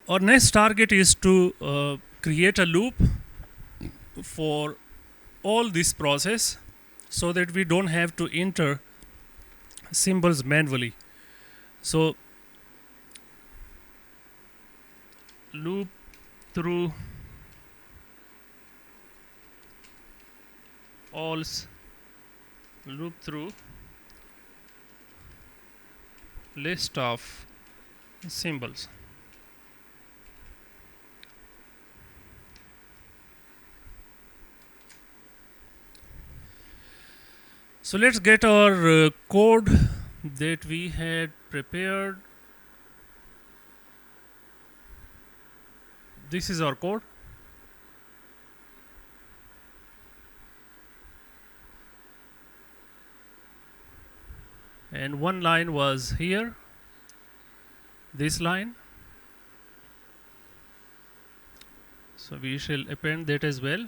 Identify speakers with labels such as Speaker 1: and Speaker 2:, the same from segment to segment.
Speaker 1: Our next target is to create a loop for all this process so that we don't have to enter symbols manually. So loop through all loop through list of symbols. So let's get our code that we had prepared. This is our code. And one line was here, this line. So we shall append that as well.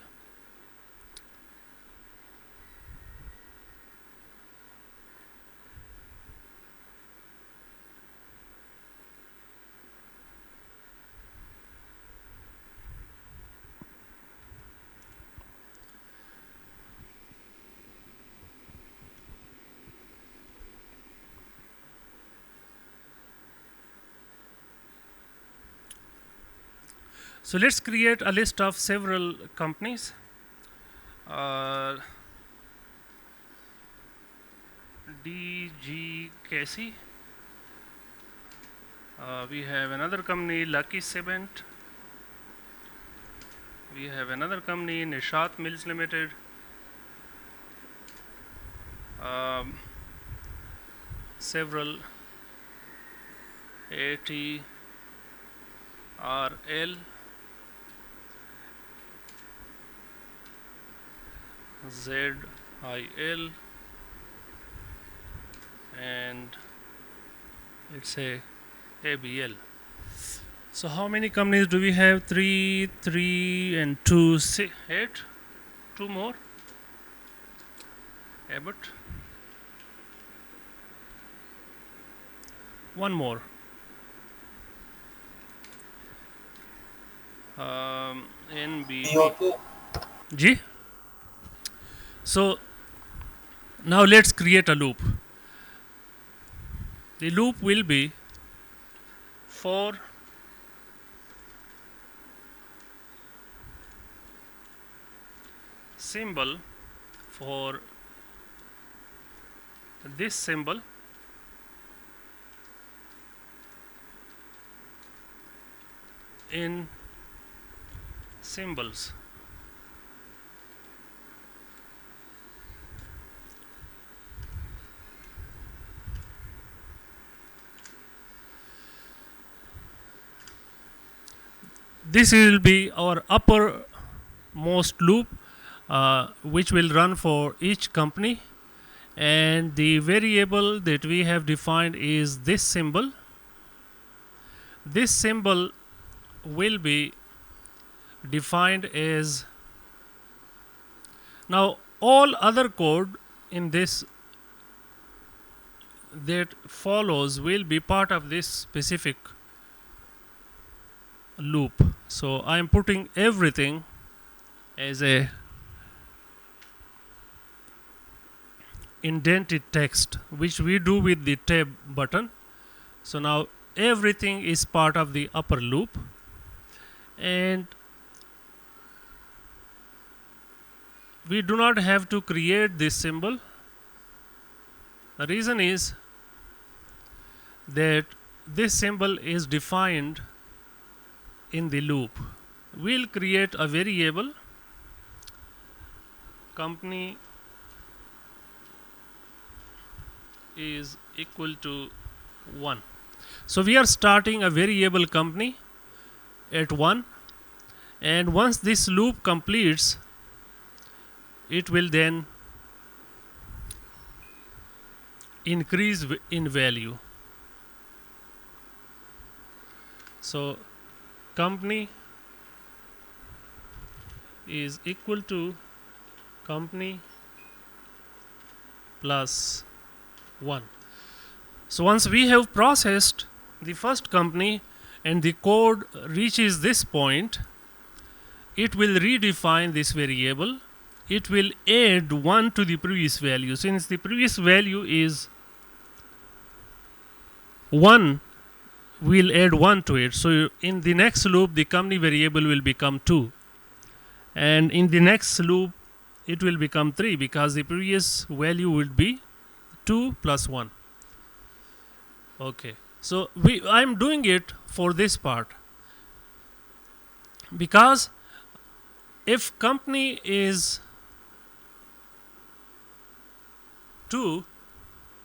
Speaker 1: So let's create a list of several companies. DG Casey. We have another company, Lucky Cement. We have another company, Nishat Mills Limited. Several ATRL, ZIL, and let's say ABL. So how many companies do we have? 3, 3 and 2, 8. 2 more. Abbott. One more. NBP. G. So now let's create a loop. The loop will be for symbol for this symbol in symbols. This will be our uppermost loop, which will run for each company, and the variable that we have defined is this symbol. This symbol will be defined as, now all other code in this that follows will be part of this specific loop. So I am putting everything as a indented text, which we do with the tab button. So now everything is part of the upper loop, and we do not have to create this symbol. The reason is that this symbol is defined in the loop. We'll create a variable company is equal to 1. So we are starting a variable company at 1, and once this loop completes, it will then increase in value. So company is equal to company plus 1. So once we have processed the first company, and the code reaches this point, it will redefine this variable. It will add 1 to the previous value. Since the previous value is 1, we'll add 1 to it. So in the next loop, the company variable will become 2. And in the next loop, it will become 3 because the previous value would be 2 plus 1. Okay. So I'm doing it for this part because if company is 2,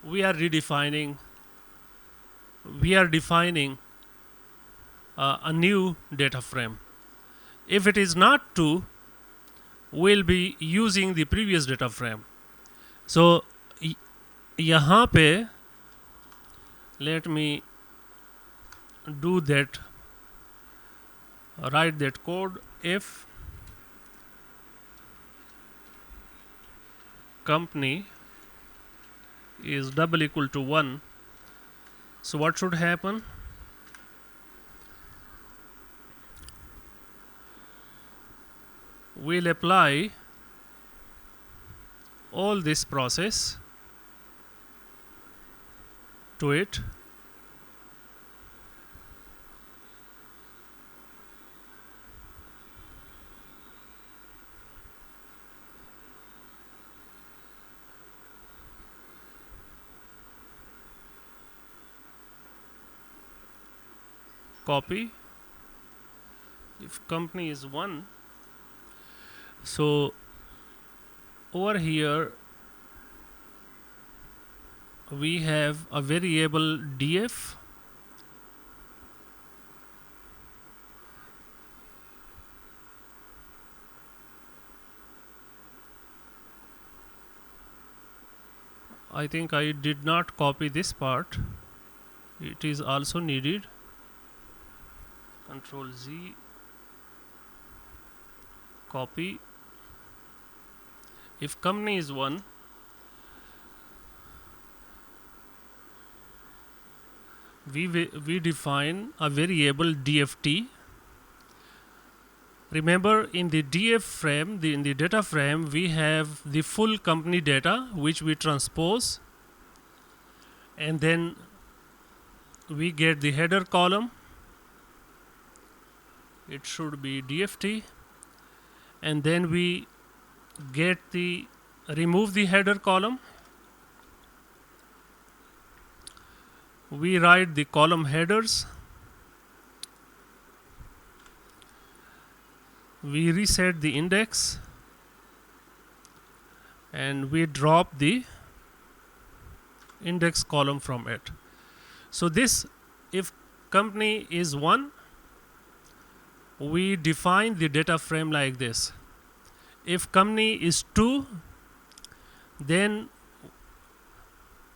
Speaker 1: we are defining a new data frame. If it is not 2, we'll be using the previous data frame. So यहाँ पे let me do that, write that code. If company is double equal to 1, so what should happen? We'll apply all this process to it. Copy. If company is 1, so over here we have a variable df. I think I did not copy this part. It is also needed. Control Z, copy. If company is 1, we define a variable dft. Remember, in the df frame, in the data frame, we have the full company data which we transpose, and then we get the header column. It should be dft, and then we get the remove the header column. We write the column headers. We reset the index, and we drop the index column from it. So this, if company is 1, we define the data frame like this. If company is 2, then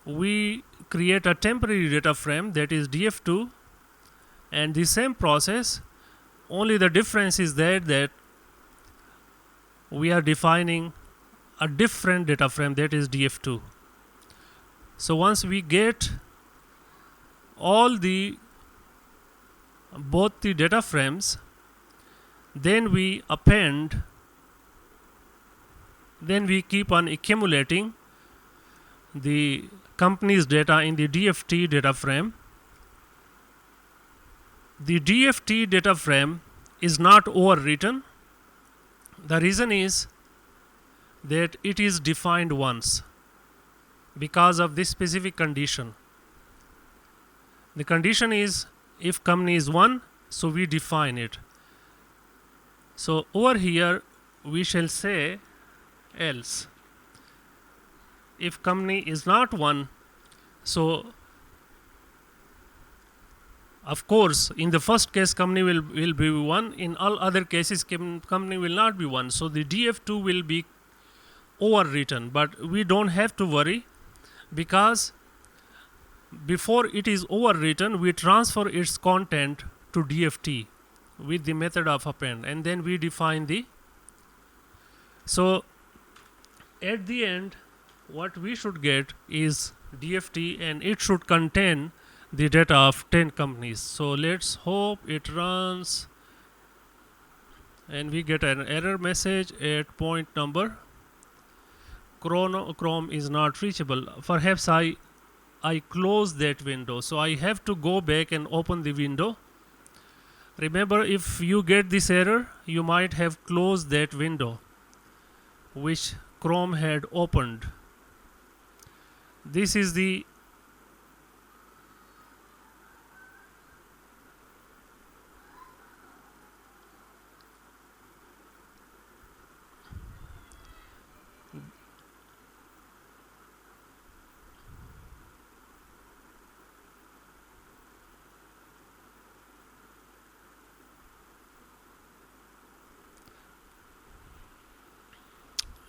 Speaker 1: we create a temporary data frame, that is df2, and the same process, only the difference is that we are defining a different data frame, that is df2. So once we get all both the data frames, then we append, then we keep on accumulating the company's data in the dft data frame. The dft data frame is not overwritten. The reason is that it is defined once because of this specific condition. The condition is if company is 1, so we define it. So over here we shall say else. If company is not 1, so of course in the first case company will be 1, in all other cases company will not be 1. So the df2 will be overwritten, but we don't have to worry because before it is overwritten, we transfer its content to dft with the method of append, and then we define the. So at the end, what we should get is dft, and it should contain the data of 10 companies. So let's hope it runs and we get an error message at point number Chrome is not reachable. Perhaps I close that window, so I have to go back and open the window. Remember, if you get this error, you might have closed that window which Chrome had opened. This is the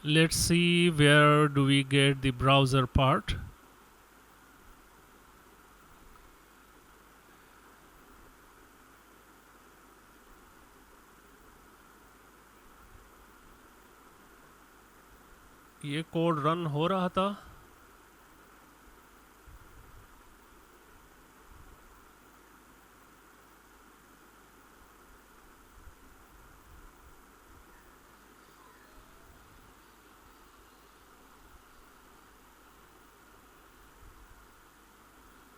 Speaker 1: let's see where do we get the browser part. ये code run हो रहा था.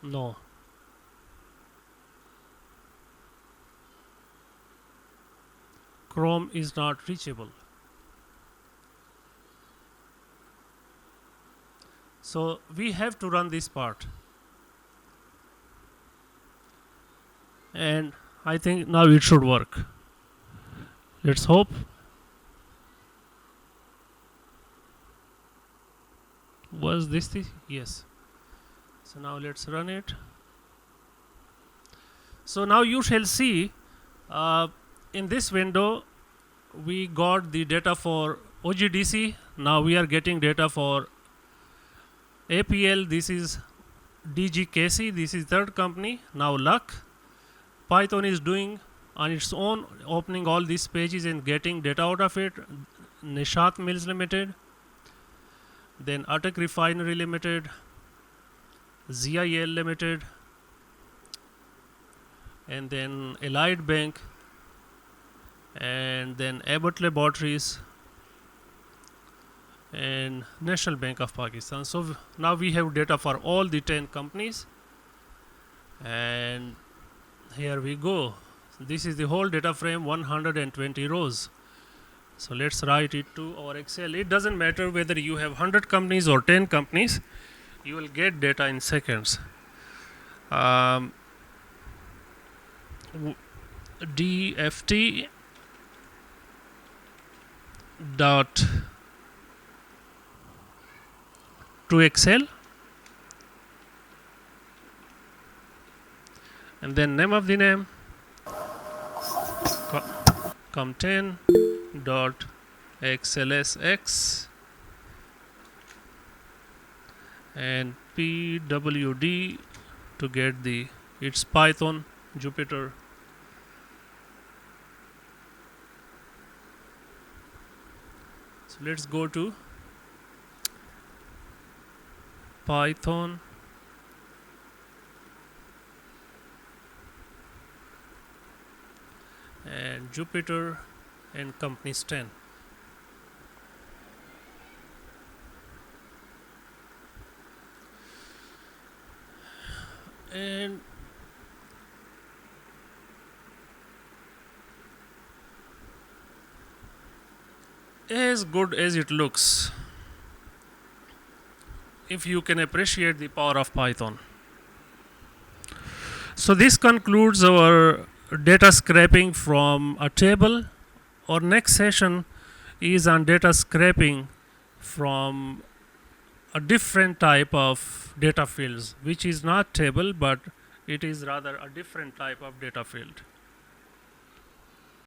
Speaker 1: No. Chrome is not reachable. So we have to run this part. And I think now it should work. Let's hope. Was this the? Yes. So now let's run it. So now you shall see in this window we got the data for OGDC. Now we are getting data for APL. This is DGKC. This is third company. Now Luck. Python is doing on its own, opening all these pages and getting data out of it. Nishat Mills Limited. Then Atak Refinery Limited. ZIL Limited, and then Allied Bank, and then Abbott Laboratories, and National Bank of Pakistan. So now we have data for all the 10 companies, and here we go. This is the whole data frame, 120 rows. So let's write it to our Excel. It doesn't matter whether you have 100 companies or 10 companies. You will get data in seconds. DFT dot to Excel, and then name of the name com10 dot xlsx and pwd to get the it's Python Jupyter. So let's go to Python and Jupyter and companies 10. And as good as it looks, if you can appreciate the power of Python. So this concludes our data scraping from a table. Our next session is on data scraping from a different type of data fields, which is not table, but it is rather a different type of data field.